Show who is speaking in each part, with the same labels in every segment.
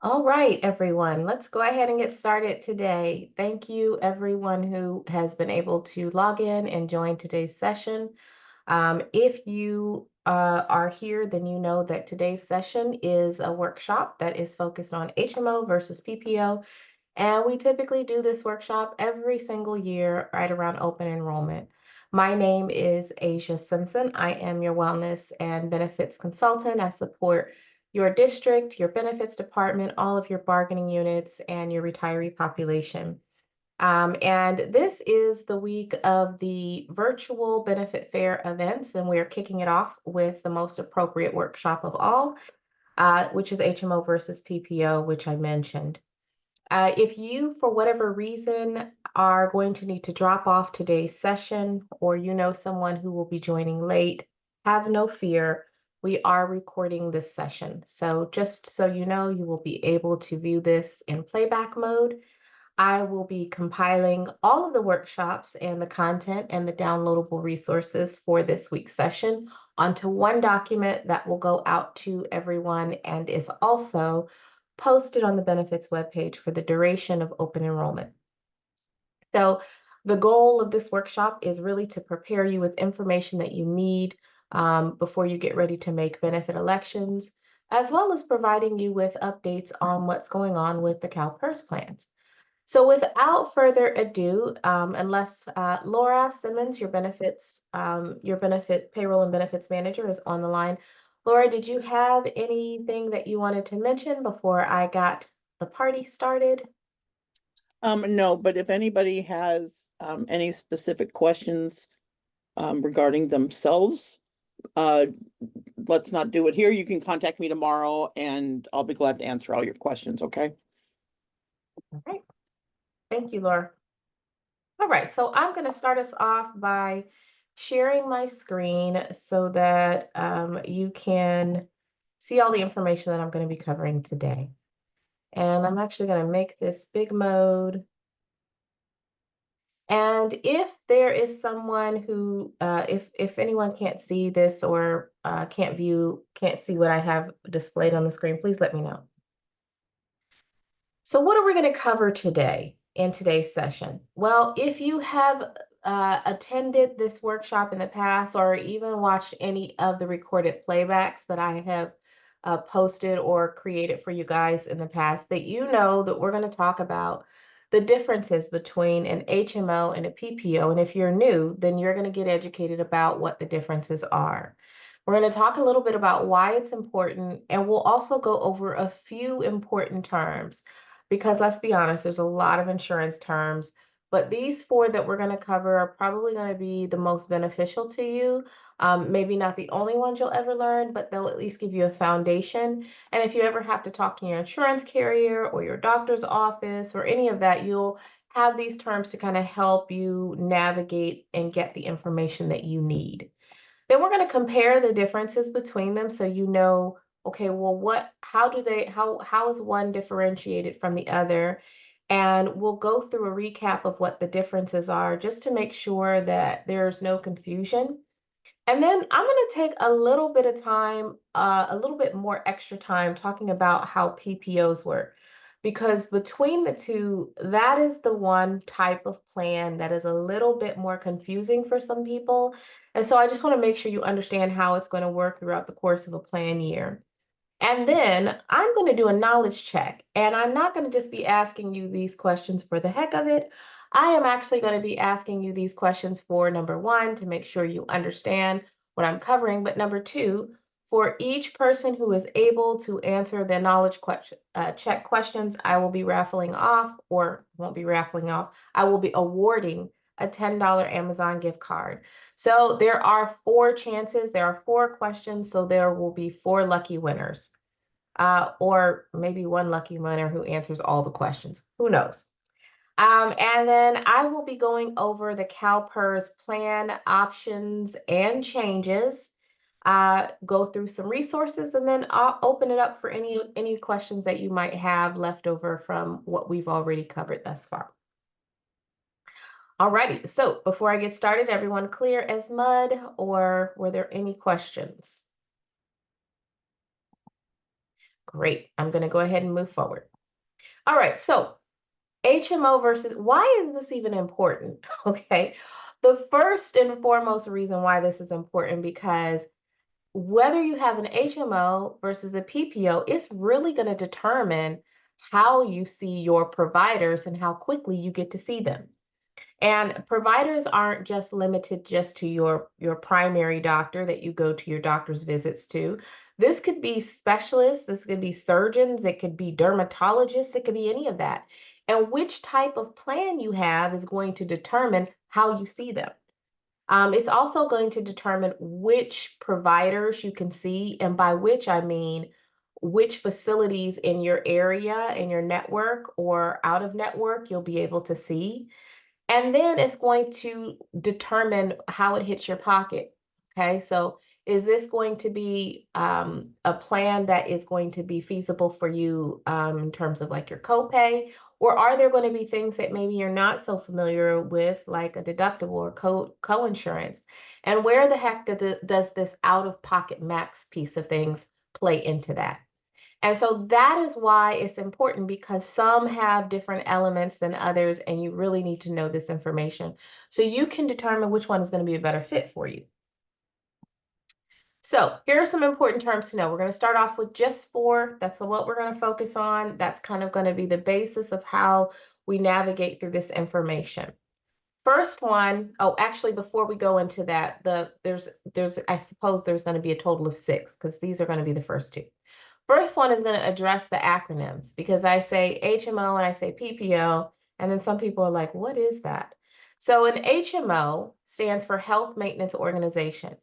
Speaker 1: All right, everyone, let's go ahead and get started today. Thank you, everyone who has been able to log in and join today's session. If you are here, then you know that today's session is a workshop that is focused on HMO versus PPO. And we typically do this workshop every single year right around open enrollment. My name is Asia Simpson. I am your wellness and benefits consultant. I support your district, your benefits department, all of your bargaining units, and your retiree population. And this is the week of the virtual benefit fair events, and we're kicking it off with the most appropriate workshop of all, which is HMO versus PPO, which I mentioned. If you, for whatever reason, are going to need to drop off today's session, or you know someone who will be joining late, have no fear. We are recording this session. So just so you know, you will be able to view this in playback mode. I will be compiling all of the workshops and the content and the downloadable resources for this week's session onto one document that will go out to everyone and is also posted on the benefits webpage for the duration of open enrollment. So the goal of this workshop is really to prepare you with information that you need before you get ready to make benefit elections, as well as providing you with updates on what's going on with the CalPERS plans. So without further ado, unless Laura Simmons, your benefit payroll and benefits manager is on the line. Laura, did you have anything that you wanted to mention before I got the party started?
Speaker 2: No, but if anybody has any specific questions regarding themselves, let's not do it here. You can contact me tomorrow and I'll be glad to answer all your questions, okay?
Speaker 1: All right. Thank you, Laura. All right, so I'm going to start us off by sharing my screen so that you can see all the information that I'm going to be covering today. And I'm actually going to make this big mode. And if there is someone who, if anyone can't see this or can't see what I have displayed on the screen, please let me know. So what are we going to cover today in today's session? Well, if you have attended this workshop in the past or even watched any of the recorded playbacks that I have posted or created for you guys in the past, that you know that we're going to talk about the differences between an HMO and a PPO. And if you're new, then you're going to get educated about what the differences are. We're going to talk a little bit about why it's important, and we'll also go over a few important terms because let's be honest, there's a lot of insurance terms, but these four that we're going to cover are probably going to be the most beneficial to you. Maybe not the only ones you'll ever learn, but they'll at least give you a foundation. And if you ever have to talk to your insurance carrier or your doctor's office or any of that, you'll have these terms to kind of help you navigate and get the information that you need. Then we're going to compare the differences between them so you know, okay, well, how is one differentiated from the other? And we'll go through a recap of what the differences are just to make sure that there's no confusion. And then I'm going to take a little bit of time, a little bit more extra time talking about how PPOs work. Because between the two, that is the one type of plan that is a little bit more confusing for some people. And so I just want to make sure you understand how it's going to work throughout the course of a plan year. And then I'm going to do a knowledge check. And I'm not going to just be asking you these questions for the heck of it. I am actually going to be asking you these questions for number one, to make sure you understand what I'm covering. But number two, for each person who is able to answer the knowledge check questions, I will be raffling off, or won't be raffling off, I will be awarding a $10 Amazon gift card. So there are four chances, there are four questions, so there will be four lucky winners, or maybe one lucky winner who answers all the questions. Who knows? And then I will be going over the CalPERS plan options and changes, go through some resources, and then I'll open it up for any questions that you might have left over from what we've already covered thus far. Alrighty, so before I get started, everyone clear as mud, or were there any questions? Great. I'm going to go ahead and move forward. All right. So HMO versus, why is this even important? Okay. The first and foremost reason why this is important, because whether you have an HMO versus a PPO, it's really going to determine how you see your providers and how quickly you get to see them. And providers aren't just limited just to your primary doctor that you go to your doctor's visits to. This could be specialists, this could be surgeons, it could be dermatologists, it could be any of that. And which type of plan you have is going to determine how you see them. It's also going to determine which providers you can see, and by which I mean which facilities in your area, in your network, or out of network you'll be able to see. And then it's going to determine how it hits your pocket. Okay, so is this going to be a plan that is going to be feasible for you in terms of like your copay? Or are there going to be things that maybe you're not so familiar with, like a deductible or co-insurance? And where the heck does this out-of-pocket max piece of things play into that? And so that is why it's important, because some have different elements than others, and you really need to know this information so you can determine which one is going to be a better fit for you. So here are some important terms to know. We're going to start off with just four. That's what we're going to focus on. That's kind of going to be the basis of how we navigate through this information. First one, oh, actually, before we go into that, there's I suppose there's going to be a total of six, because these are going to be the first two. First one is going to address the acronyms, because I say HMO and I say PPO, and then some people are like, what is that? So an HMO stands for Health Maintenance Organization.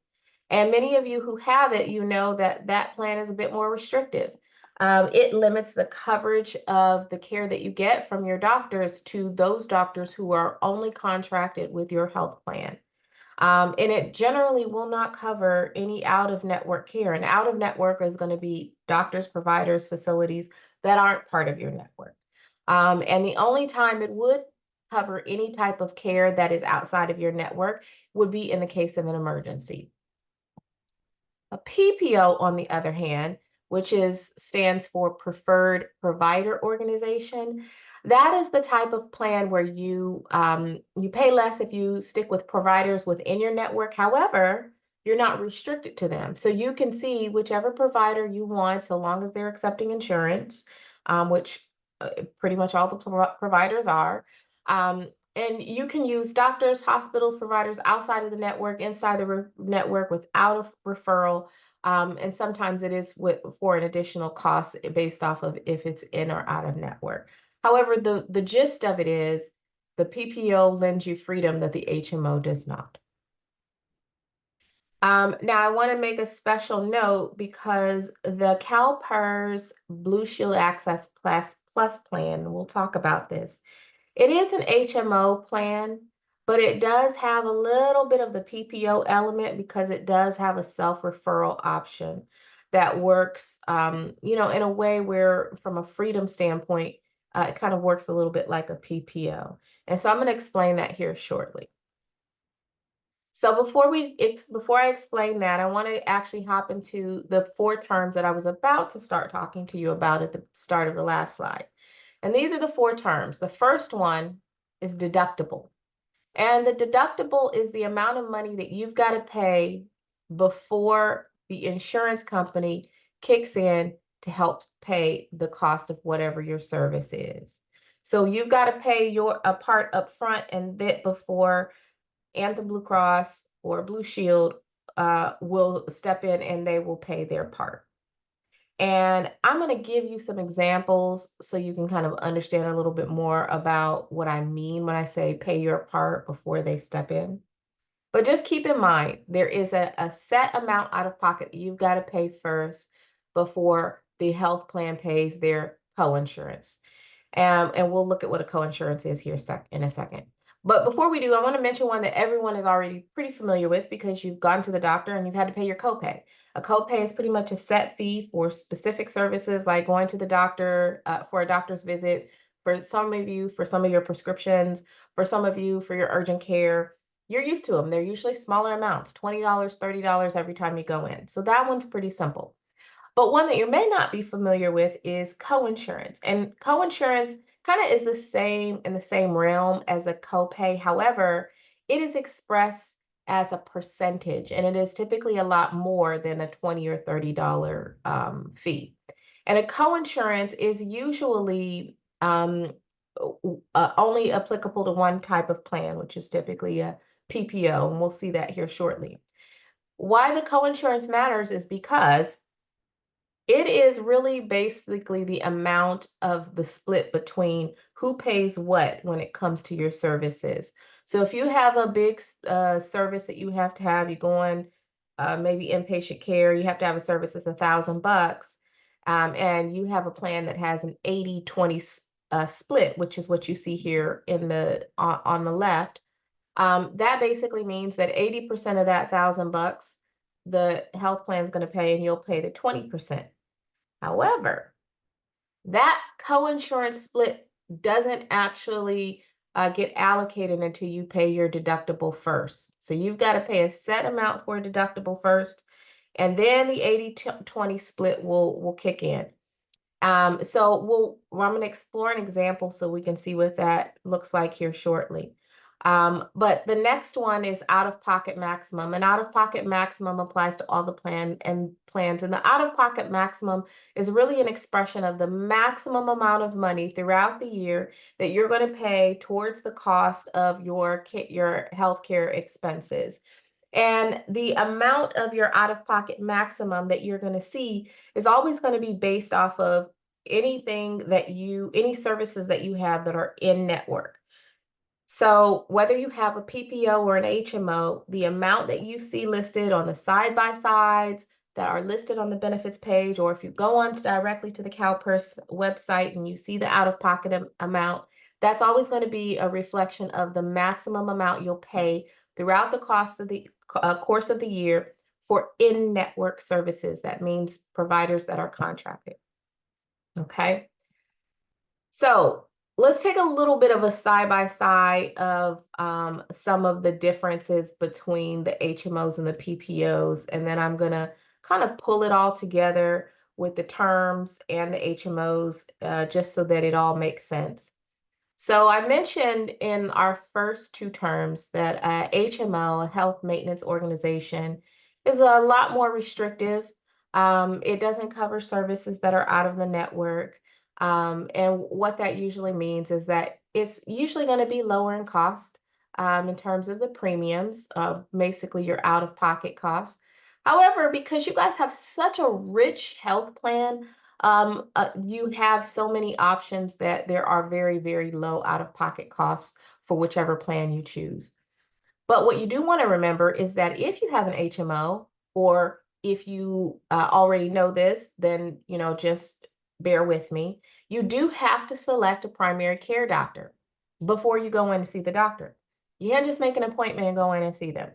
Speaker 1: And many of you who have it, you know that that plan is a bit more restrictive. It limits the coverage of the care that you get from your doctors to those doctors who are only contracted with your health plan. And it generally will not cover any out-of-network care. And out-of-network is going to be doctors, providers, facilities that aren't part of your network. And the only time it would cover any type of care that is outside of your network would be in the case of an emergency. A PPO, on the other hand, which stands for Preferred Provider Organization, that is the type of plan where you pay less if you stick with providers within your network. However, you're not restricted to them, so you can see whichever provider you want, so long as they're accepting insurance, which pretty much all the providers are. And you can use doctors, hospitals, providers outside of the network, inside the network without a referral. And sometimes it is for an additional cost based off of if it's in or out of network. However, the gist of it is the PPO lends you freedom that the HMO does not. Now, I want to make a special note, because the CalPERS Blue Shield Access Plus plan, we'll talk about this. It is an HMO plan, but it does have a little bit of the PPO element, because it does have a self-referral option that works, in a way where, from a freedom standpoint, it kind of works a little bit like a PPO. And so I'm going to explain that here shortly. So before I explain that, I want to actually hop into the four terms that I was about to start talking to you about at the start of the last slide. And these are the four terms. The first one is deductible. And the deductible is the amount of money that you've got to pay before the insurance company kicks in to help pay the cost of whatever your service is. So you've got to pay a part up front, and that before Anthem Blue Cross or Blue Shield will step in and they will pay their part. And I'm going to give you some examples so you can kind of understand a little bit more about what I mean when I say pay your part before they step in. But just keep in mind, there is a set amount out of pocket that you've got to pay first before the health plan pays their co-insurance. And we'll look at what a co-insurance is here in a second. But before we do, I want to mention one that everyone is already pretty familiar with, because you've gone to the doctor and you've had to pay your copay. A copay is pretty much a set fee for specific services, like going to the doctor for a doctor's visit, for some of you, for some of your prescriptions, for some of you, for your urgent care. You're used to them. They're usually smaller amounts, $20, $30 every time you go in. So that one's pretty simple. But one that you may not be familiar with is coinsurance. And coinsurance kind of is the same in the same realm as a copay. However, it is expressed as a percentage, and it is typically a lot more than a $20 or $30 fee. And a coinsurance is usually only applicable to one type of plan, which is typically a PPO, and we'll see that here shortly. Why the coinsurance matters is because it is really basically the amount of the split between who pays what when it comes to your services. So if you have a big service that you have to have, you go on maybe inpatient care, you have to have a service that's $1,000, and you have a plan that has an 80-20 split, which is what you see here in the on the left. That basically means that 80% of that $1,000 the health plan is going to pay, and you'll pay the 20%. However, that coinsurance split doesn't actually get allocated until you pay your deductible first. So you've got to pay a set amount for a deductible first, and then the 80-20 split will kick in. I'm going to explore an example so we can see what that looks like here shortly. But the next one is out-of-pocket maximum. And out-of-pocket maximum applies to all the plans. And the out-of-pocket maximum is really an expression of the maximum amount of money throughout the year that you're going to pay towards the cost of your healthcare expenses. And the amount of your out-of-pocket maximum that you're going to see is always going to be based off of any services that you have that are in network. So whether you have a PPO or an HMO, the amount that you see listed on the side-by-sides that are listed on the benefits page, or if you go on directly to the CalPERS website and you see the out-of-pocket amount, that's always going to be a reflection of the maximum amount you'll pay throughout the course of the year for in-network services. That means providers that are contracted. Okay. So let's take a little bit of a side-by-side of some of the differences between the HMOs and the PPOs, and then I'm going to kind of pull it all together with the terms and the HMOs just so that it all makes sense. So I mentioned in our first two terms that HMO, a health maintenance organization, is a lot more restrictive. It doesn't cover services that are out of the network. And what that usually means is that it's usually going to be lower in cost in terms of the premiums, basically your out-of-pocket costs. However, because you guys have such a rich health plan, you have so many options that there are very, very low out-of-pocket costs for whichever plan you choose. But what you do want to remember is that if you have an HMO, or if you already know this, then just bear with me. You do have to select a primary care doctor before you go in to see the doctor. You can't just make an appointment and go in and see them.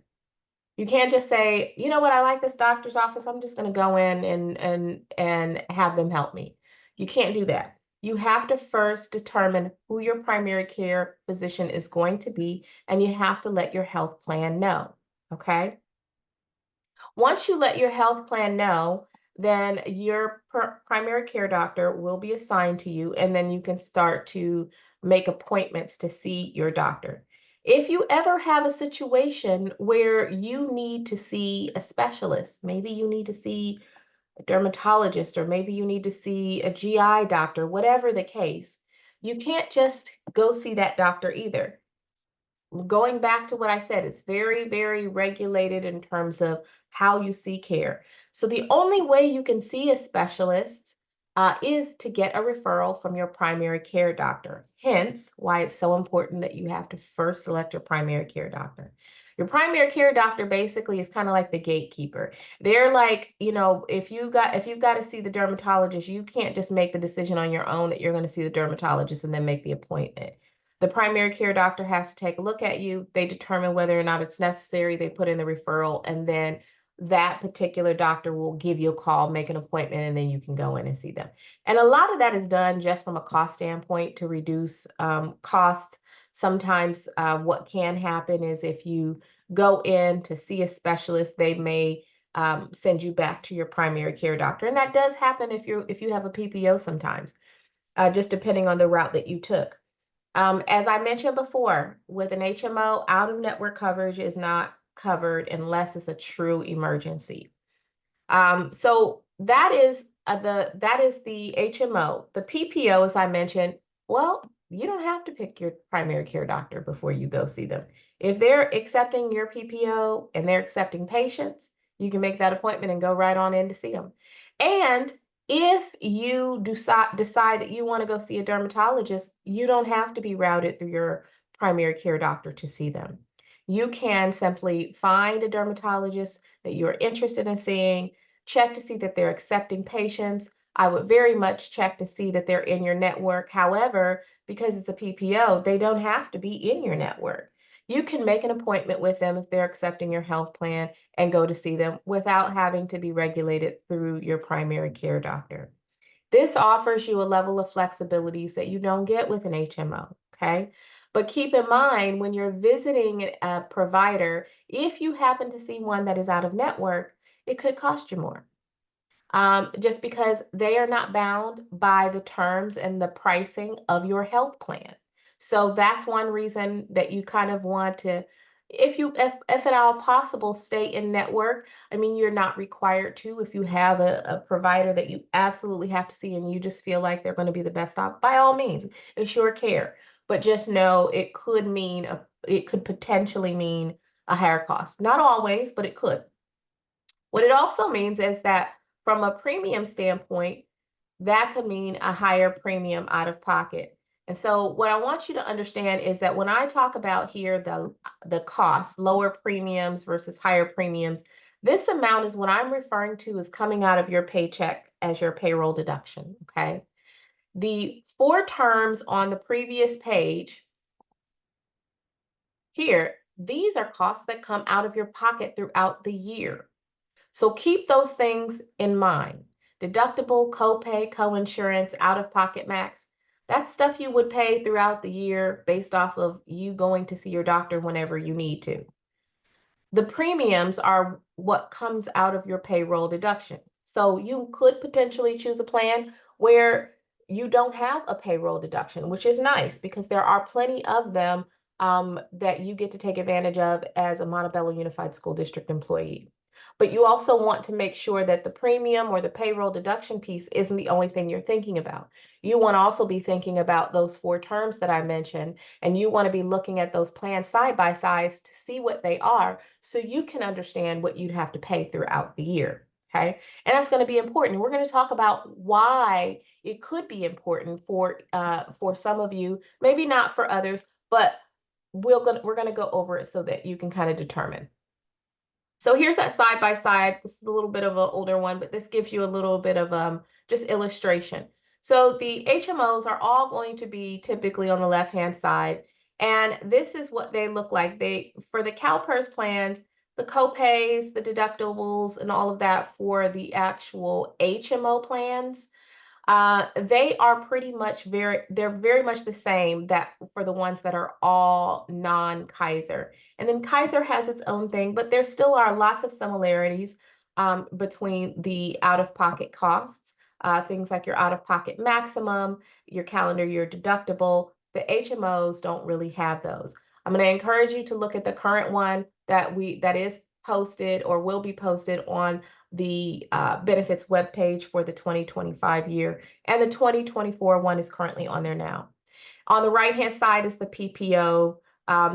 Speaker 1: You can't just say, you know what, I like this doctor's office, I'm just going to go in and have them help me. You can't do that. You have to first determine who your primary care physician is going to be, and you have to let your health plan know, okay? Once you let your health plan know, then your primary care doctor will be assigned to you, and then you can start to make appointments to see your doctor. If you ever have a situation where you need to see a specialist, maybe you need to see a dermatologist, or maybe you need to see a GI doctor, whatever the case, you can't just go see that doctor either. Going back to what I said, it's very, very regulated in terms of how you see care. So the only way you can see a specialist is to get a referral from your primary care doctor. Hence, why it's so important that you have to first select your primary care doctor. Your primary care doctor basically is kind of like the gatekeeper. They're like, if you've got to see the dermatologist, you can't just make the decision on your own that you're going to see the dermatologist and then make the appointment. The primary care doctor has to take a look at you. They determine whether or not it's necessary. They put in the referral, and then that particular doctor will give you a call, make an appointment, and then you can go in and see them. And a lot of that is done just from a cost standpoint to reduce costs. Sometimes what can happen is if you go in to see a specialist, they may send you back to your primary care doctor. And that does happen if you have a PPO sometimes, just depending on the route that you took. As I mentioned before, with an HMO, out-of-network coverage is not covered unless it's a true emergency. So that is the HMO. The PPO, as I mentioned, well, you don't have to pick your primary care doctor before you go see them. If they're accepting your PPO and they're accepting patients, you can make that appointment and go right on in to see them. And if you decide that you want to go see a dermatologist, you don't have to be routed through your primary care doctor to see them. You can simply find a dermatologist that you're interested in seeing, check to see that they're accepting patients. I would very much check to see that they're in your network. However, because it's a PPO, they don't have to be in your network. You can make an appointment with them if they're accepting your health plan and go to see them without having to be regulated through your primary care doctor. This offers you a level of flexibilities that you don't get with an HMO, okay? But keep in mind when you're visiting a provider, if you happen to see one that is out of network, it could cost you more, just because they are not bound by the terms and the pricing of your health plan. So that's one reason that you kind of want to, if at all possible, stay in network. I mean, you're not required to. If you have a provider that you absolutely have to see and you just feel like they're going to be the best op, by all means, it's your care. But just know it could potentially mean a higher cost. Not always, but it could. What it also means is that from a premium standpoint, that could mean a higher premium out of pocket. And so what I want you to understand is that when I talk about here the cost, lower premiums versus higher premiums, this amount is what I'm referring to as coming out of your paycheck as your payroll deduction, okay? The four terms on the previous page here, these are costs that come out of your pocket throughout the year. So keep those things in mind. Deductible, copay, coinsurance, out-of-pocket max. That's stuff you would pay throughout the year based off of you going to see your doctor whenever you need to. The premiums are what comes out of your payroll deduction. So you could potentially choose a plan where you don't have a payroll deduction, which is nice because there are plenty of them that you get to take advantage of as a Montebello Unified School District employee. But you also want to make sure that the premium or the payroll deduction piece isn't the only thing you're thinking about. You want to also be thinking about those four terms that I mentioned, and you want to be looking at those plans side by side to see what they are so you can understand what you'd have to pay throughout the year. Okay. And that's going to be important. We're going to talk about why it could be important for some of you, maybe not for others, but we're going to go over it so that you can kind of determine. So here's that side by side. This is a little bit of an older one, but this gives you a little bit of just illustration. So the HMOs are all going to be typically on the left-hand side, and this is what they look like. For the CalPERS plans, the copays, the deductibles, and all of that for the actual HMO plans, they are they're very much the same that for the ones that are all non-Kaiser. And then Kaiser has its own thing, but there still are lots of similarities between the out-of-pocket costs, things like your out-of-pocket maximum, your calendar year deductible. The HMOs don't really have those. I'm going to encourage you to look at the current one that is posted or will be posted on the benefits webpage for the 2025 year, and the 2024 one is currently on there now. On the right-hand side is the PPO.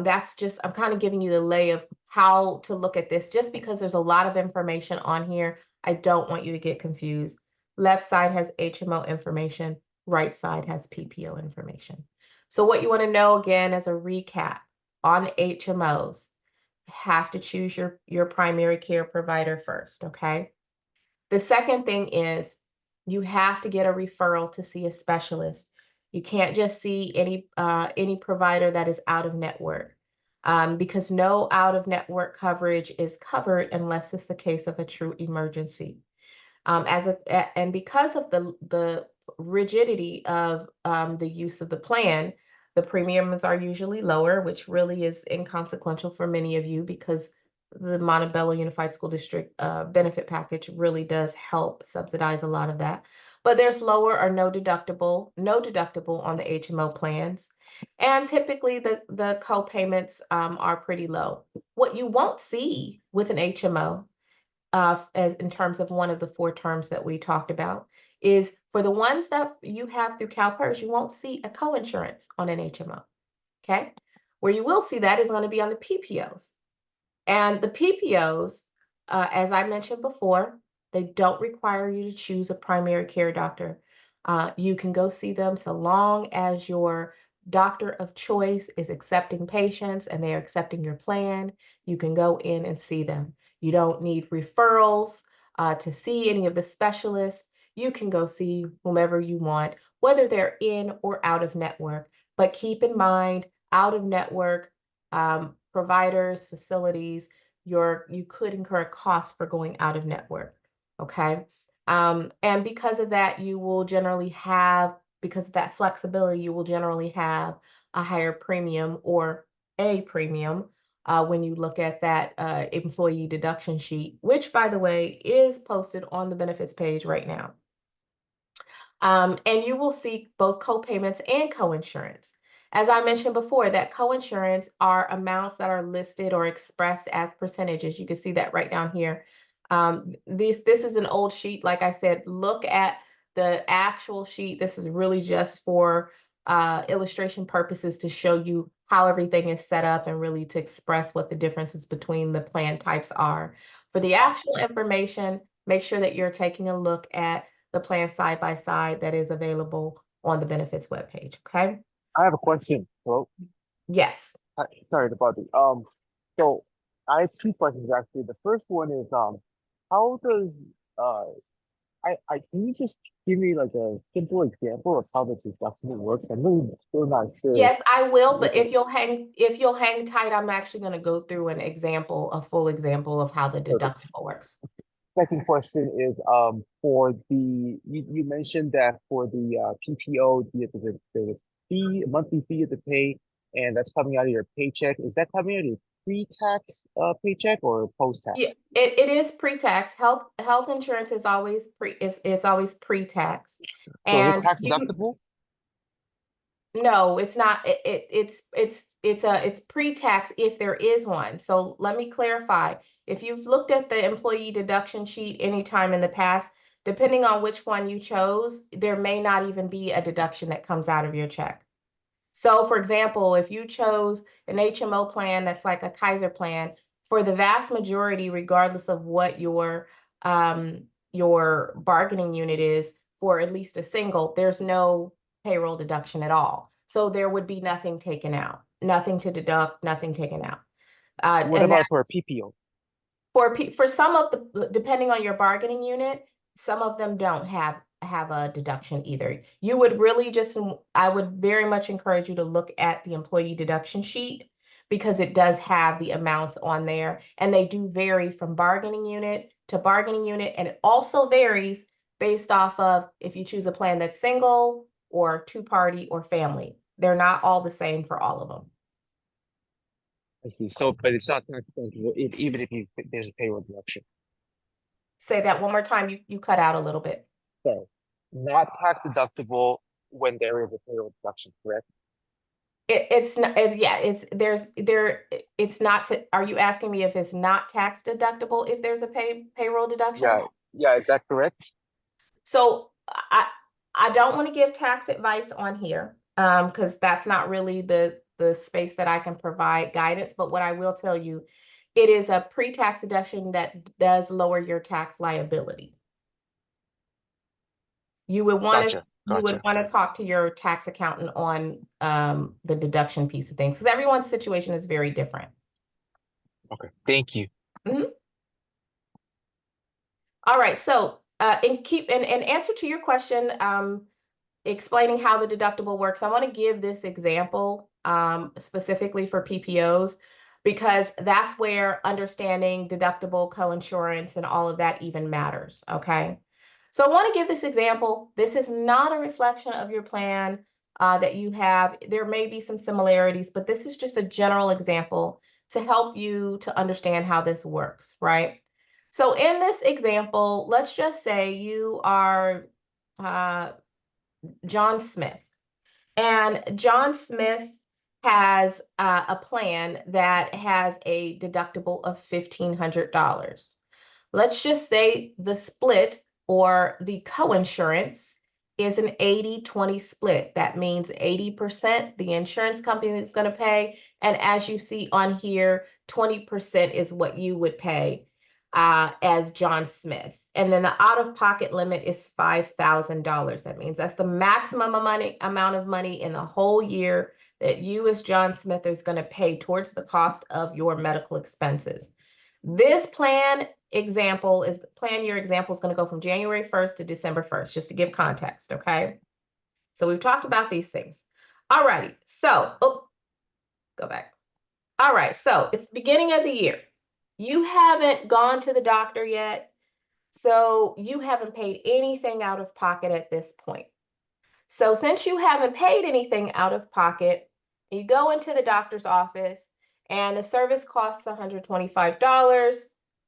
Speaker 1: That's just, I'm kind of giving you the lay of how to look at this, just because there's a lot of information on here. I don't want you to get confused. Left side has HMO information, right side has PPO information. So what you want to know again as a recap on HMOs, have to choose your primary care provider first, okay? The second thing is you have to get a referral to see a specialist. You can't just see any provider that is out of network, because no out of network coverage is covered unless it's the case of a true emergency. And because of the rigidity of the use of the plan, the premiums are usually lower, which really is inconsequential for many of you because the Montebello Unified School District benefit package really does help subsidize a lot of that. But there's lower or no deductible on the HMO plans. And typically the co-payments are pretty low. What you won't see with an HMO, as in terms of one of the four terms that we talked about, is for the ones that you have through CalPERS, you won't see a co-insurance on an HMO. Okay. Where you will see that is going to be on the PPOs. And the PPOs, as I mentioned before, they don't require you to choose a primary care doctor. You can go see them so long as your doctor of choice is accepting patients and they're accepting your plan. You can go in and see them. You don't need referrals to see any of the specialists. You can go see whomever you want, whether they're in or out of network. But keep in mind, out of network providers, facilities, you could incur a cost for going out of network. Okay. And because of that, because of that flexibility, you will generally have a higher premium or a premium when you look at that employee deduction sheet, which, by the way, is posted on the benefits page right now. And you will see both co-payments and co-insurance. As I mentioned before, that co-insurance are amounts that are listed or expressed as percentages. You can see that right down here. This is an old sheet. Like I said, look at the actual sheet. This is really just for illustration purposes to show you how everything is set up and really to express what the differences between the plan types are. For the actual information, make sure that you're taking a look at the plan side by side that is available on the benefits webpage. Okay.
Speaker 3: I have a question. Well,
Speaker 1: Yes.
Speaker 3: sorry about it. So I have two questions actually. The first one is, how does uh, I can you just give me like a simple example of how the deductible works? I'm really still not sure
Speaker 1: Yes, I will,
Speaker 3: what
Speaker 1: but
Speaker 3: the
Speaker 1: if you'll hang tight, I'm actually going to go through a full example of how the
Speaker 3: purpose.
Speaker 1: deductible works.
Speaker 3: Second question is, for you mentioned that for the PPO, there's a fee, a monthly fee you have to pay, and that's coming out of your paycheck. Is that coming out of your pre-tax paycheck or
Speaker 1: Yeah,
Speaker 3: post-tax?
Speaker 1: it is pre-tax. Health insurance is always it's always pre-tax.
Speaker 3: So is it
Speaker 1: And
Speaker 3: tax
Speaker 1: you
Speaker 3: deductible?
Speaker 1: No, it's not. It's pre-tax if there is one. So let me clarify. If you've looked at the employee deduction sheet anytime in the past, depending on which one you chose, there may not even be a deduction that comes out of your check. So for example, if you chose an HMO plan that's like a Kaiser plan, for the vast majority, regardless of what your bargaining unit is for at least a single, there's no payroll deduction at all. So there would be nothing taken out, nothing to deduct, nothing taken out.
Speaker 3: What
Speaker 1: And
Speaker 3: about for a PPO?
Speaker 1: for some of the, depending on your bargaining unit, some of them don't have a deduction either. You would really just, I would very much encourage you to look at the employee deduction sheet because it does have the amounts on there, and they do vary from bargaining unit to bargaining unit, and it also varies based off of if you choose a plan that's single or two-party or family. They're not all the same for all of them.
Speaker 3: I see. So, but it's not tax deductible even if there's a payroll deduction.
Speaker 1: Say that one more time. You cut out a little bit.
Speaker 3: So, not tax deductible when there is a payroll deduction, correct?
Speaker 1: It's not, yeah, it's not to, are you asking me if it's not tax deductible if there's a payroll deduction?
Speaker 3: Yeah, yeah, is that correct?
Speaker 1: So I don't want to give tax advice on here, because that's not really the space that I can provide guidance, but what I will tell you, it is a pre-tax deduction that does lower your tax liability. You would want to
Speaker 3: Gotcha, gotcha.
Speaker 1: talk to your tax accountant on the deduction piece of things because everyone's situation is very different.
Speaker 3: Okay, thank you.
Speaker 1: Mhm. All right, so in answer to your question, explaining how the deductible works, I want to give this example specifically for PPOs because that's where understanding deductible, coinsurance, and all of that even matters. Okay. So I want to give this example. This is not a reflection of your plan that you have. There may be some similarities, but this is just a general example to help you to understand how this works, right? So in this example, let's just say you are John Smith. And John Smith has a plan that has a deductible of $1,500. Let's just say the split or the coinsurance is an 80-20 split. That means 80% the insurance company is going to pay. And as you see on here, 20% is what you would pay as John Smith. And then the out-of-pocket limit is $5,000. That means that's the maximum amount of money in the whole year that you as John Smith is going to pay towards the cost of your medical expenses. This plan year example is going to go from January 1st to December 1st, just to give context, okay? So we've talked about these things. All righty, so, go back. All right, so it's the beginning of the year. You haven't gone to the doctor yet, so you haven't paid anything out of pocket at this point. So since you haven't paid anything out of pocket, you go into the doctor's office and the service costs $125,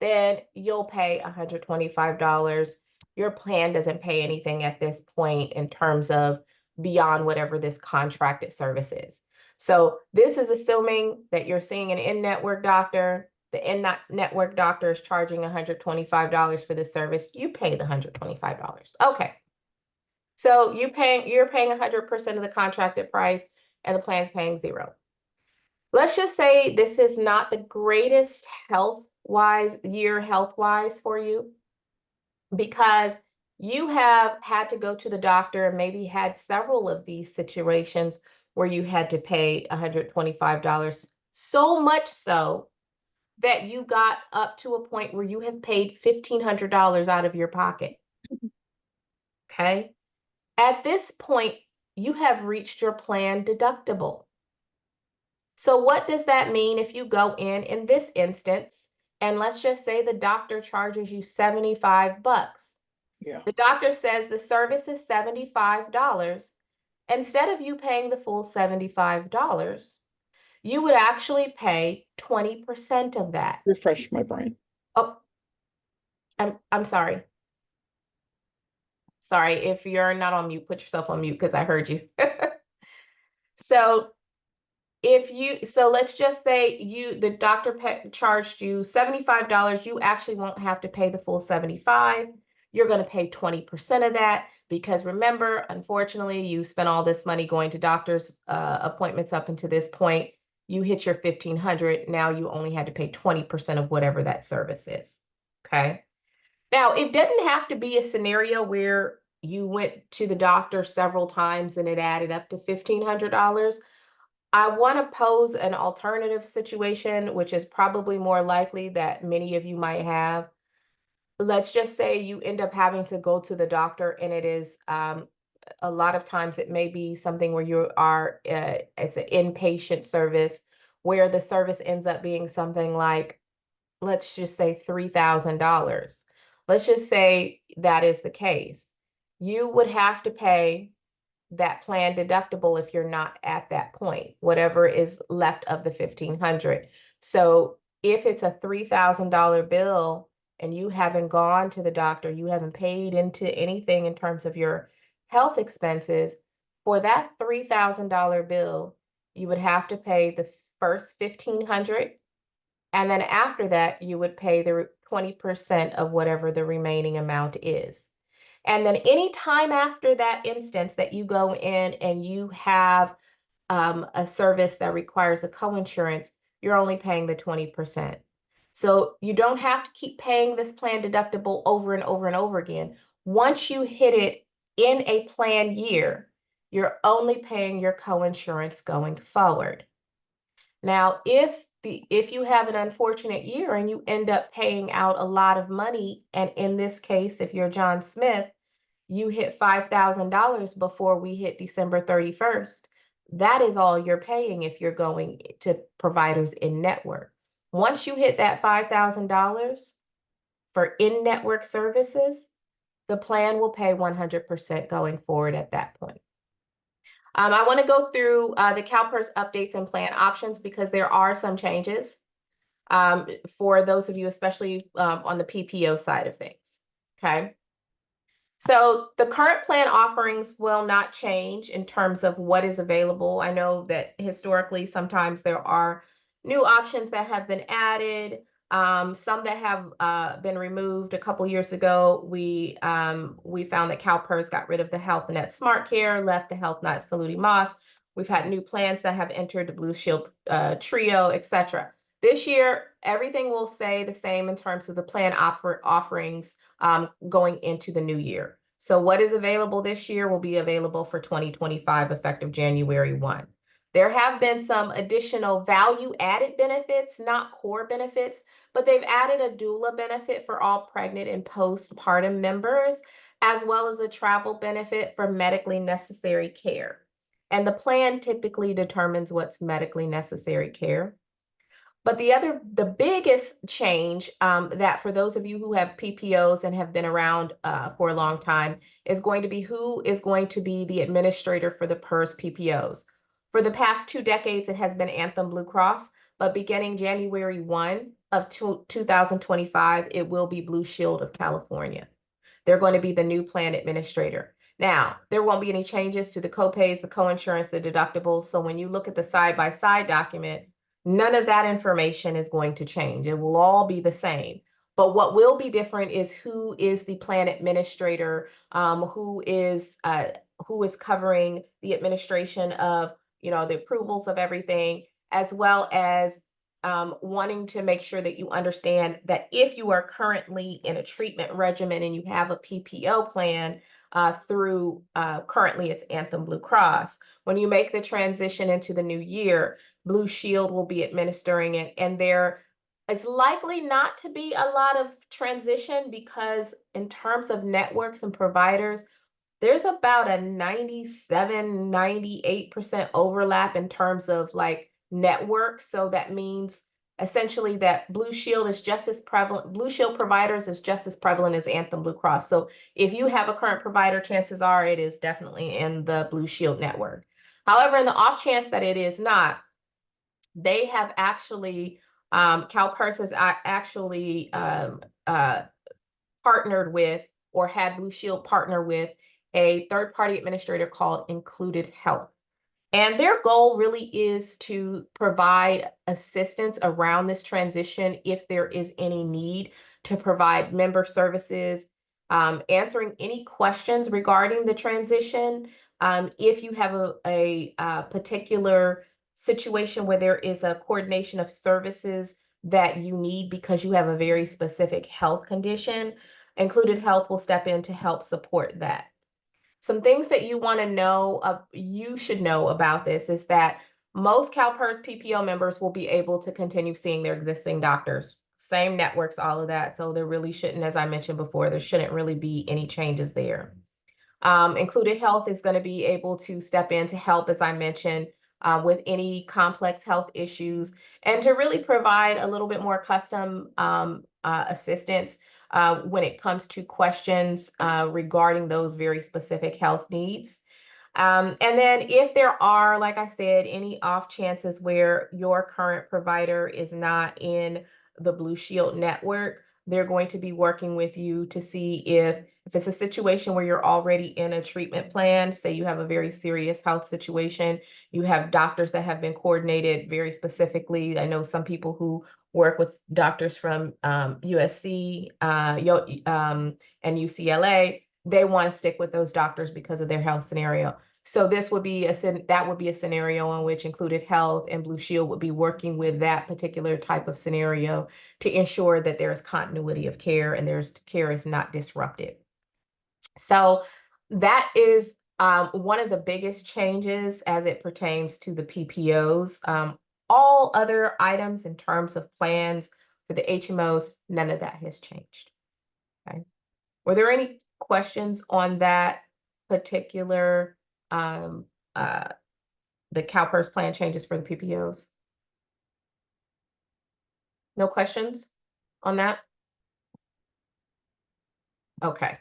Speaker 1: then you'll pay $125. Your plan doesn't pay anything at this point in terms of beyond whatever this contracted service is. So this is assuming that you're seeing an in-network doctor. The in-network doctor is charging $125 for this service. You pay the $125. Okay. So you're paying 100% of the contracted price and the plan's paying $0. Let's just say this is not the greatest health-wise for you, because you have had to go to the doctor and maybe had several of these situations where you had to pay $125, so much so that you got up to a point where you have paid $1,500 out of your pocket. Okay? At this point, you have reached your plan deductible. So what does that mean if you go in this instance, and let's just say the doctor charges you $75?
Speaker 2: Yeah.
Speaker 1: The doctor says the service is $75. Instead of you paying the full $75, you would actually pay 20% of that.
Speaker 2: Refresh my brain.
Speaker 1: Oh, I'm sorry. Sorry, if you're not on mute, put yourself on mute because I heard you. So let's just say the doctor charged you $75, you actually won't have to pay the full $75. You're going to pay 20% of that because remember, unfortunately, you spent all this money going to doctor's appointments up until this point. You hit your $1,500. Now you only had to pay 20% of whatever that service is. Okay. Now, it doesn't have to be a scenario where you went to the doctor several times and it added up to $1,500. I want to pose an alternative situation, which is probably more likely that many of you might have. Let's just say you end up having to go to the doctor and it is a lot of times it may be something where you are, it's an inpatient service where the service ends up being something like, let's just say $3,000. Let's just say that is the case. You would have to pay that plan deductible if you're not at that point, whatever is left of the $1,500. So if it's a $3,000 bill and you haven't gone to the doctor, you haven't paid into anything in terms of your health expenses, for that $3,000 bill, you would have to pay the first $1,500. And then after that, you would pay the 20% of whatever the remaining amount is. And then any time after that instance that you go in and you have a service that requires a coinsurance, you're only paying the 20%. So you don't have to keep paying this plan deductible over and over and over again. Once you hit it in a plan year, you're only paying your coinsurance going forward. Now, if you have an unfortunate year and you end up paying out a lot of money, and in this case, if you're John Smith, you hit $5,000 before we hit December 31st, that is all you're paying if you're going to providers in network. Once you hit that $5,000 for in-network services, the plan will pay 100% going forward at that point. I want to go through the CalPERS updates and plan options because there are some changes. for those of you, especially on the PPO side of things. Okay. So the current plan offerings will not change in terms of what is available. I know that historically, sometimes there are new options that have been added, some that have been removed. A couple years ago, we found that CalPERS got rid of the Health Net Smart Care, left the Health Net Saluti Moss. We've had new plans that have entered the Blue Shield Trio, etc. This year, everything will stay the same in terms of the plan offerings going into the new year. So what is available this year will be available for 2025 effective January 1. There have been some additional value-added benefits, not core benefits, but they've added a doula benefit for all pregnant and postpartum members, as well as a travel benefit for medically necessary care. And the plan typically determines what's medically necessary care. But the biggest change that for those of you who have PPOs and have been around for a long time is going to be who is going to be the administrator for the PERS PPOs. For the past 2 decades, it has been Anthem Blue Cross, but beginning January 1 of 2025, it will be Blue Shield of California. They're going to be the new plan administrator. Now, there won't be any changes to the copays, the coinsurance, the deductibles. So when you look at the side-by-side document, none of that information is going to change. It will all be the same. But what will be different is who is the plan administrator, who is covering the administration of, the approvals of everything, as well as wanting to make sure that you understand that if you are currently in a treatment regimen and you have a PPO plan through currently it's Anthem Blue Cross, when you make the transition into the new year, Blue Shield will be administering it, and there is likely not to be a lot of transition because in terms of networks and providers, there's about a 97, 98% overlap in terms of like networks. So that means essentially that Blue Shield is just as prevalent, Blue Shield providers is just as prevalent as Anthem Blue Cross. So if you have a current provider, chances are it is definitely in the Blue Shield network. However, in the off chance that it is not, they have actually, CalPERS has actually partnered with or had Blue Shield partner with a third-party administrator called Included Health. And their goal really is to provide assistance around this transition if there is any need to provide member services, answering any questions regarding the transition. If you have a particular situation where there is a coordination of services that you need because you have a very specific health condition, Included Health will step in to help support that. Some things that you want to know, you should know about this is that most CalPERS PPO members will be able to continue seeing their existing doctors, same networks, all of that. So there really shouldn't, as I mentioned before, there shouldn't really be any changes there. Included Health is going to be able to step in to help, as I mentioned, with any complex health issues and to really provide a little bit more custom assistance when it comes to questions regarding those very specific health needs. And then if there are, like I said, any off chances where your current provider is not in the Blue Shield network, they're going to be working with you to see if it's a situation where you're already in a treatment plan, say you have a very serious health situation, you have doctors that have been coordinated very specifically. I know some people who work with doctors from USC and UCLA, they want to stick with those doctors because of their health scenario. So this would be that would be a scenario in which Included Health and Blue Shield would be working with that particular type of scenario to ensure that there is continuity of care and care is not disrupted. So that is one of the biggest changes as it pertains to the PPOs. All other items in terms of plans for the HMOs, none of that has changed. Okay. Were there any questions on that particular, the CalPERS plan changes for the PPOs? No questions on that? Okay.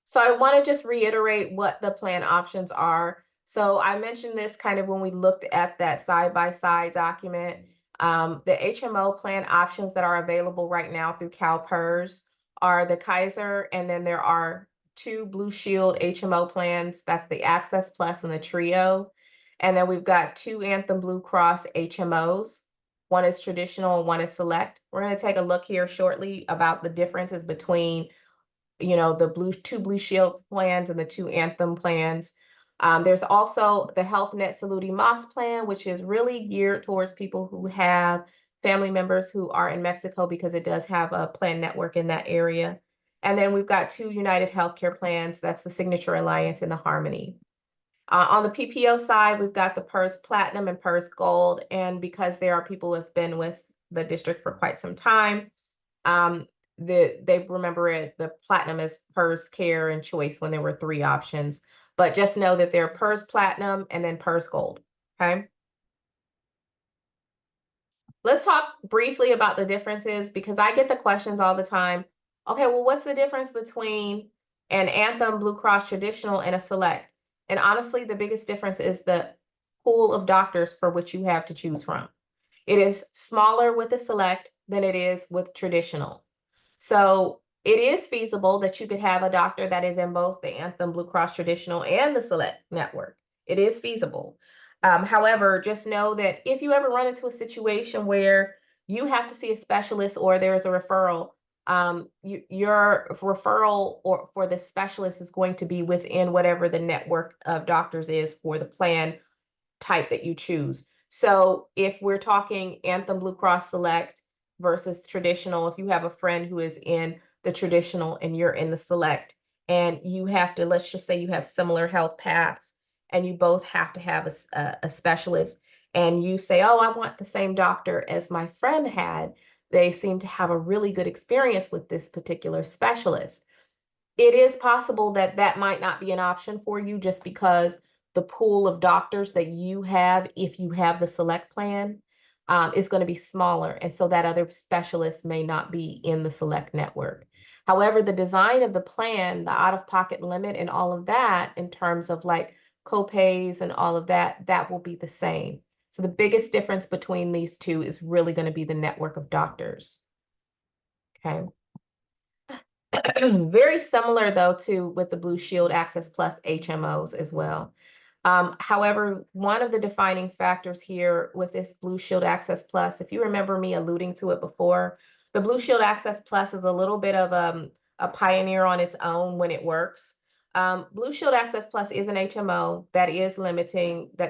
Speaker 1: So I want to just reiterate what the plan options are. So I mentioned this kind of when we looked at that side-by-side document. The HMO plan options that are available right now through CalPERS are the Kaiser, and then there are 2 Blue Shield HMO plans. That's the Access Plus and the Trio. And then we've got 2 Anthem Blue Cross HMOs. One is traditional and one is select. We're going to take a look here shortly about the differences between, the 2 Blue Shield plans and the 2 Anthem plans. There's also the Health Net Saluti Moss plan, which is really geared towards people who have family members who are in Mexico, because it does have a plan network in that area. And then we've got 2 United Healthcare plans. That's the Signature Alliance and the Harmony. On the PPO side, we've got the PERS Platinum and PERS Gold. And because there are people who have been with the district for quite some time, they remember it, the Platinum is PERS Care and Choice when there were 3 options. But just know that they're PERS Platinum and then PERS Gold, okay? Let's talk briefly about the differences, because I get the questions all the time. Okay, well, what's the difference between an Anthem Blue Cross Traditional and a Select? And honestly, the biggest difference is the pool of doctors for which you have to choose from. It is smaller with the Select than it is with Traditional. So it is feasible that you could have a doctor that is in both the Anthem Blue Cross Traditional and the Select network. It is feasible. However, just know that if you ever run into a situation where you have to see a specialist or there is a referral, your referral or for the specialist is going to be within whatever the network of doctors is for the plan type that you choose. So if we're talking Anthem Blue Cross Select versus traditional, if you have a friend who is in the traditional and you're in the select, and you have to, let's just say you have similar health paths and you both have to have a specialist, and you say, oh, I want the same doctor as my friend had, they seem to have a really good experience with this particular specialist. It is possible that that might not be an option for you, just because the pool of doctors that you have, if you have the select plan, is going to be smaller. And so that other specialist may not be in the select network. However, the design of the plan, the out-of-pocket limit and all of that, in terms of like copays and all of that, that will be the same. So the biggest difference between these two is really going to be the network of doctors. Okay. Very similar though to with the Blue Shield Access Plus HMOs as well. However, one of the defining factors here with this Blue Shield Access Plus, if you remember me alluding to it before, the Blue Shield Access Plus is a little bit of a pioneer on its own when it works. Blue Shield Access Plus is an HMO that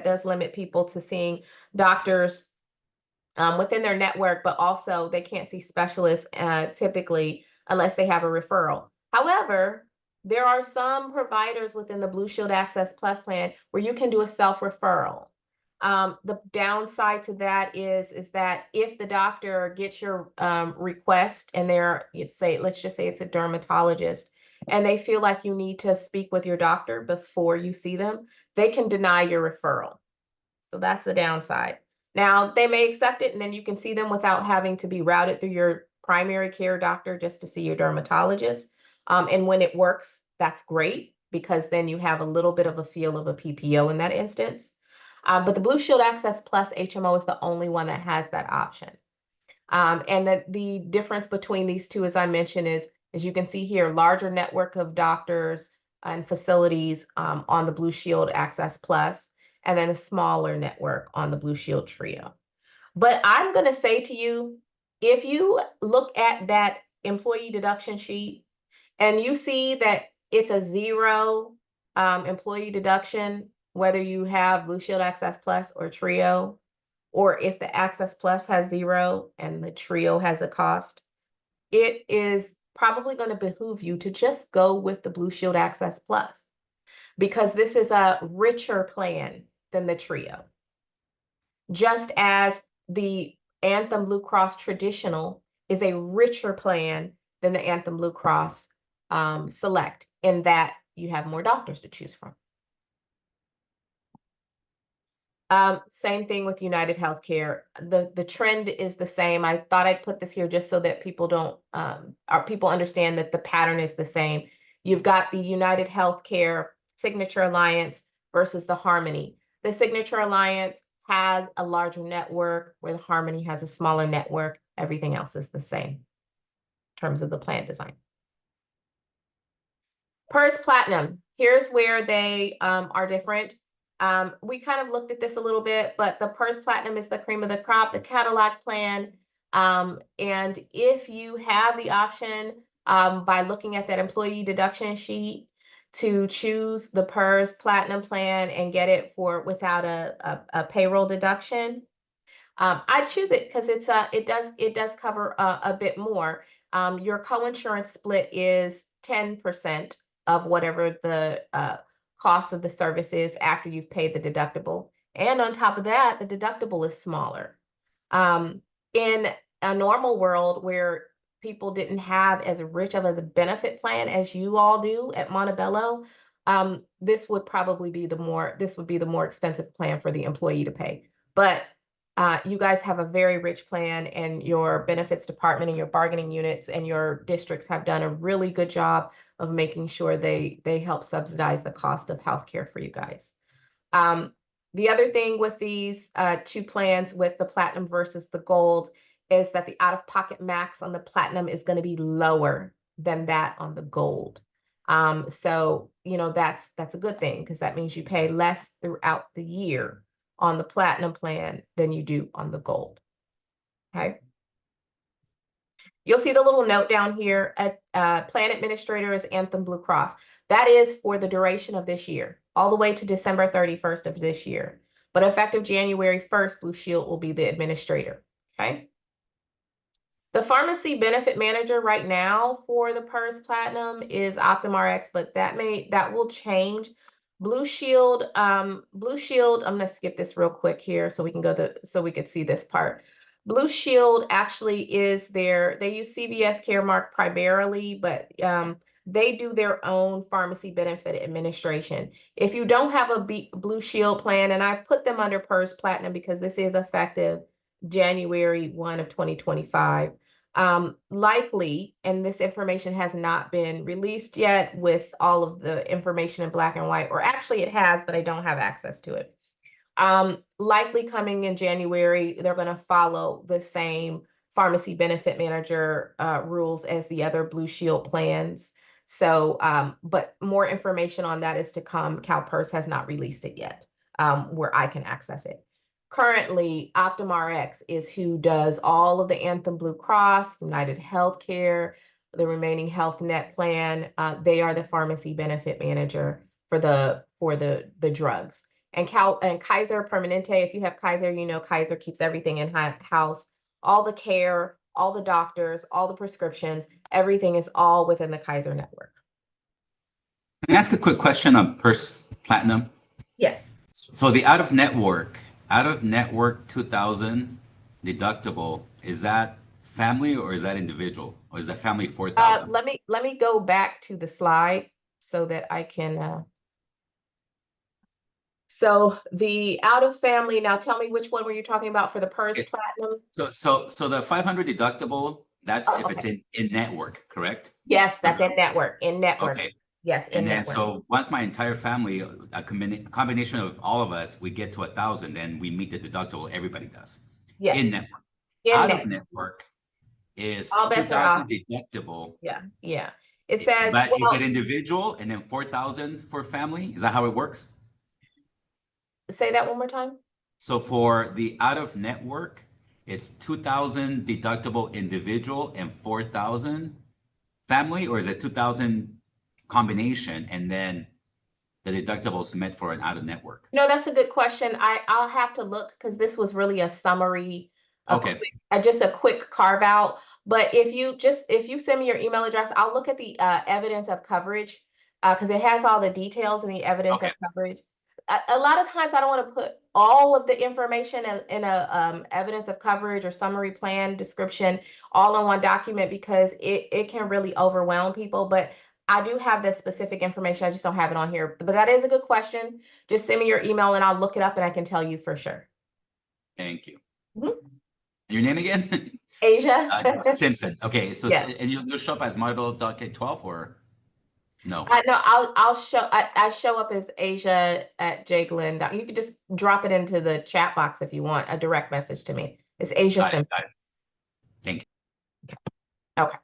Speaker 1: does limit people to seeing doctors within their network, but also they can't see specialists typically unless they have a referral. However, there are some providers within the Blue Shield Access Plus plan where you can do a self-referral. The downside to that is that if the doctor gets your request and let's just say it's a dermatologist, and they feel like you need to speak with your doctor before you see them, they can deny your referral. So that's the downside. Now, they may accept it and then you can see them without having to be routed through your primary care doctor just to see your dermatologist. And when it works, that's great, because then you have a little bit of a feel of a PPO in that instance. But the Blue Shield Access Plus HMO is the only one that has that option. And the difference between these two, as I mentioned, is, as you can see here, larger network of doctors and facilities on the Blue Shield Access Plus, and then a smaller network on the Blue Shield Trio. But I'm going to say to you, if you look at that employee deduction sheet and you see that it's a 0 employee deduction, whether you have Blue Shield Access Plus or Trio, or if the Access Plus has 0 and the Trio has a cost, it is probably going to behoove you to just go with the Blue Shield Access Plus, because this is a richer plan than the Trio. Just as the Anthem Blue Cross Traditional is a richer plan than the Anthem Blue Cross Select, in that you have more doctors to choose from. Same thing with United Healthcare. The trend is the same. I thought I'd put this here just so that people people understand that the pattern is the same. You've got the United Healthcare Signature Alliance versus the Harmony. The Signature Alliance has a larger network, where the Harmony has a smaller network. Everything else is the same in terms of the plan design. PERS Platinum, here's where they are different. We kind of looked at this a little bit, but the PERS Platinum is the cream of the crop, the Cadillac plan. And if you have the option by looking at that employee deduction sheet to choose the PERS Platinum plan and get it for without a payroll deduction, I choose it because it does cover a bit more. Your coinsurance split is 10% of whatever the cost of the service is after you've paid the deductible. And on top of that, the deductible is smaller. In a normal world where people didn't have as rich of a benefit plan as you all do at Montebello, this would be the more expensive plan for the employee to pay. But you guys have a very rich plan, and your benefits department and your bargaining units and your districts have done a really good job of making sure they help subsidize the cost of healthcare for you guys. The other thing with these two plans, with the Platinum versus the Gold, is that the out-of-pocket max on the Platinum is going to be lower than that on the Gold. So, you know, that's a good thing, because that means you pay less throughout the year on the Platinum plan than you do on the Gold. Okay. You'll see the little note down here at plan administrator is Anthem Blue Cross. That is for the duration of this year, all the way to December 31st of this year. But effective January 1st, Blue Shield will be the administrator. Okay. The pharmacy benefit manager right now for the PERS Platinum is OptumRx, but that will change. Blue Shield, I'm gonna skip this real quick here so we can see this part. Blue Shield actually they use CVS Caremark primarily, but they do their own pharmacy benefit administration. If you don't have a Blue Shield plan, and I put them under PERS Platinum because this is effective January 1 of 2025. Likely, and this information has not been released yet with all of the information in black and white, or actually it has, but I don't have access to it. Likely coming in January, they're going to follow the same pharmacy benefit manager rules as the other Blue Shield plans. So, but more information on that is to come. CalPERS has not released it yet, where I can access it. Currently, OptumRx is who does all of the Anthem Blue Cross, United Healthcare, the remaining Health Net plan. They are the pharmacy benefit manager for the drugs. And Kaiser Permanente, if you have Kaiser, you know Kaiser keeps everything in house. All the care, all the doctors, all the prescriptions, everything is all within the Kaiser network.
Speaker 4: Can I ask a quick question on PERS Platinum?
Speaker 1: Yes.
Speaker 4: So the out-of-network 2,000 deductible, is that family or is that individual? Or is that family 4,000?
Speaker 1: Let me go back to the slide so that I can so the out of family, now tell me which one were you talking about for the PERS Platinum?
Speaker 4: So the 500 deductible, that's if it's
Speaker 1: Okay.
Speaker 4: in network, correct?
Speaker 1: Yes, that's in network.
Speaker 4: Okay.
Speaker 1: Yes, in
Speaker 4: And then
Speaker 1: network.
Speaker 4: so once my entire family, a combination of all of us, we get to 1,000, then we meet the deductible. Everybody does.
Speaker 1: Yes.
Speaker 4: In network.
Speaker 1: In
Speaker 4: Out
Speaker 1: network.
Speaker 4: of network is
Speaker 1: All bets are
Speaker 4: 2,000
Speaker 1: off.
Speaker 4: deductible.
Speaker 1: Yeah. It says,
Speaker 4: But is
Speaker 1: well,
Speaker 4: it individual and then 4,000 for family? Is that how it works?
Speaker 1: say that one more time.
Speaker 4: So for the out of network, it's 2,000 deductible individual and 4,000 family, or is it 2,000 combination and then the deductible is meant for an out of network?
Speaker 1: No, that's a good question. I'll have to look, because this was really a summary,
Speaker 4: Okay.
Speaker 1: just a quick carve out. But if you send me your email address, I'll look at the evidence of coverage, because it has all the details and the evidence of coverage. A lot of times I don't want to put all of the information in a evidence of coverage or summary plan description all in one document, because it can really overwhelm people. But I do have the specific information. I just don't have it on here. But that is a good question. Just send me your email and I'll look it up and I can tell you for sure.
Speaker 4: Thank you.
Speaker 1: Mhm.
Speaker 4: Your name again?
Speaker 1: Asia.
Speaker 4: Simpson. Okay, so
Speaker 1: Yes.
Speaker 4: and you'll show up as model docket 12 or? No.
Speaker 1: No, I show up as Asia at jglenn. You can just drop it into the chat box if you want a direct message to me. It's Asia
Speaker 4: Got it.
Speaker 1: Simpson.
Speaker 4: Got it. Thank you.
Speaker 1: Okay.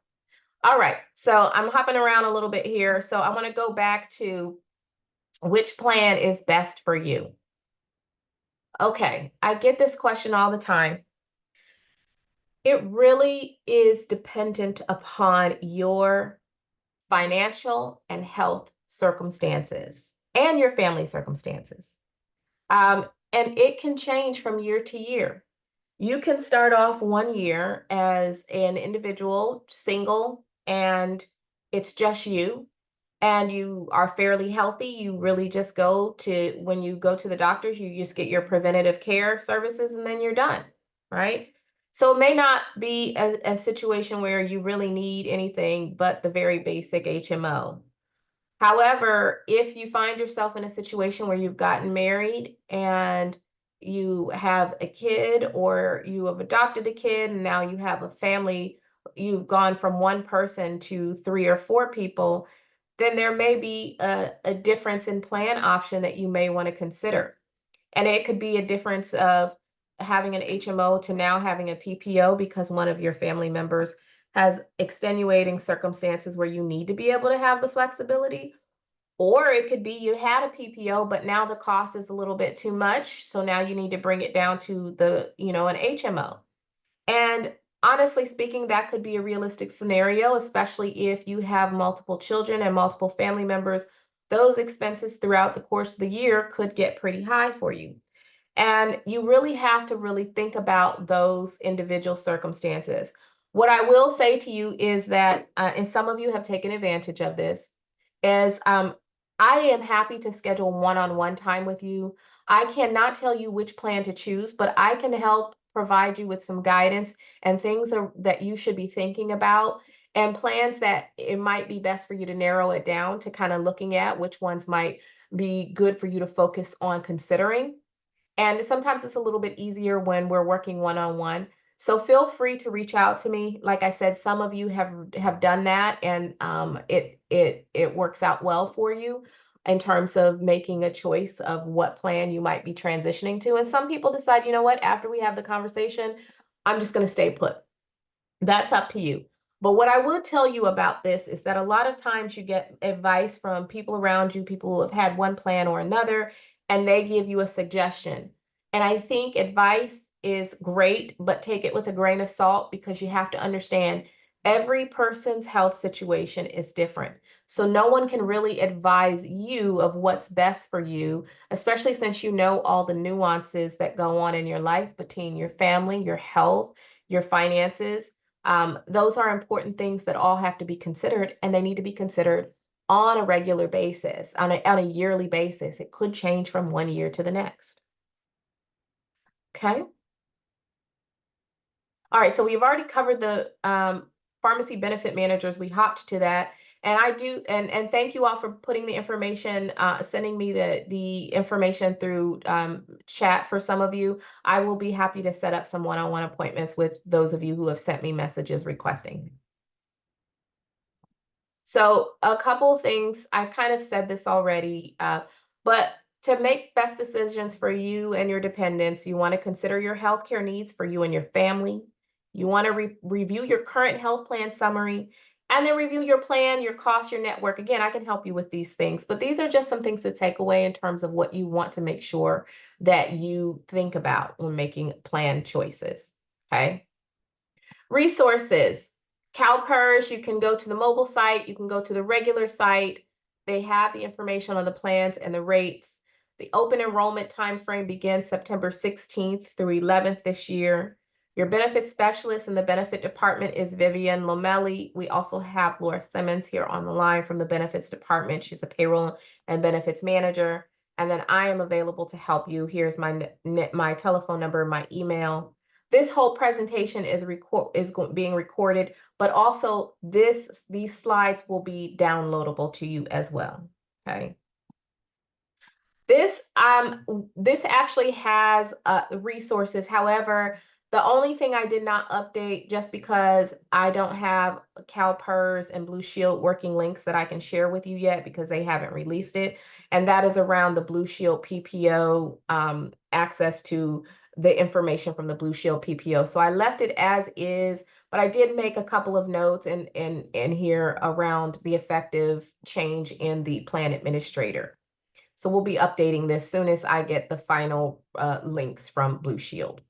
Speaker 1: All right. So I'm hopping around a little bit here. So I want to go back to which plan is best for you. Okay. I get this question all the time. It really is dependent upon your financial and health circumstances and your family circumstances. And it can change from year to year. You can start off one year as an individual, single, and it's just you, and you are fairly healthy. You really just when you go to the doctors, you just get your preventative care services and then you're done, right? So it may not be a situation where you really need anything but the very basic HMO. However, if you find yourself in a situation where you've gotten married and you have a kid, or you have adopted a kid and now you have a family, you've gone from one person to 3 or 4 people, then there may be a difference in plan option that you may want to consider. And it could be a difference of having an HMO to now having a PPO because one of your family members has extenuating circumstances where you need to be able to have the flexibility. Or it could be you had a PPO, but now the cost is a little bit too much. So now you need to bring it down to an HMO. And honestly speaking, that could be a realistic scenario, especially if you have multiple children and multiple family members. Those expenses throughout the course of the year could get pretty high for you. And you really have to really think about those individual circumstances. What I will say to you is that, and some of you have taken advantage of this, is I am happy to schedule one-on-one time with you. I cannot tell you which plan to choose, but I can help provide you with some guidance and things that you should be thinking about, and plans that it might be best for you to narrow it down to kind of looking at which ones might be good for you to focus on considering. And sometimes it's a little bit easier when we're working one-on-one. So feel free to reach out to me. Like I said, some of you have done that, and it works out well for you in terms of making a choice of what plan you might be transitioning to. And some people decide, you know what, after we have the conversation, I'm just going to stay put. That's up to you. But what I will tell you about this is that a lot of times you get advice from people around you, people who have had one plan or another, and they give you a suggestion. And I think advice is great, but take it with a grain of salt, because you have to understand every person's health situation is different. So no one can really advise you of what's best for you, especially since you know all the nuances that go on in your life between your family, your health, your finances. Those are important things that all have to be considered, and they need to be considered on a regular basis, on a yearly basis. It could change from one year to the next. Okay. All right, so we've already covered the pharmacy benefit managers. We hopped to that. And I do, and thank you all for putting the information, sending me the information through chat. For some of you, I will be happy to set up some one-on-one appointments with those of you who have sent me messages requesting. So a couple of things, I kind of said this already, but to make best decisions for you and your dependents, you want to consider your healthcare needs for you and your family. You want to review your current health plan summary, and then review your plan, your cost, your network. Again, I can help you with these things, but these are just some things to take away in terms of what you want to make sure that you think about when making plan choices. Okay. Resources. CalPERS, you can go to the mobile site, you can go to the regular site. They have the information on the plans and the rates. The open enrollment timeframe begins September 16th through 11th this year. Your benefit specialist in the benefit department is Vivian Lomelli. We also have Laura Simmons here on the line from the benefits department. She's a payroll and benefits manager. And then I am available to help you. Here's my telephone number, my email. This whole presentation is being recorded, but also these slides will be downloadable to you as well. Okay. This actually has resources. However, The only thing I did not update, just because I don't have CalPERS and Blue Shield working links that I can share with you yet because they haven't released it. And that is around the Blue Shield PPO, access to the information from the Blue Shield PPO. So I left it as is, but I did make a couple of notes in here around the effective change in the plan administrator. So we'll be updating this soon as I get the final links from Blue Shield.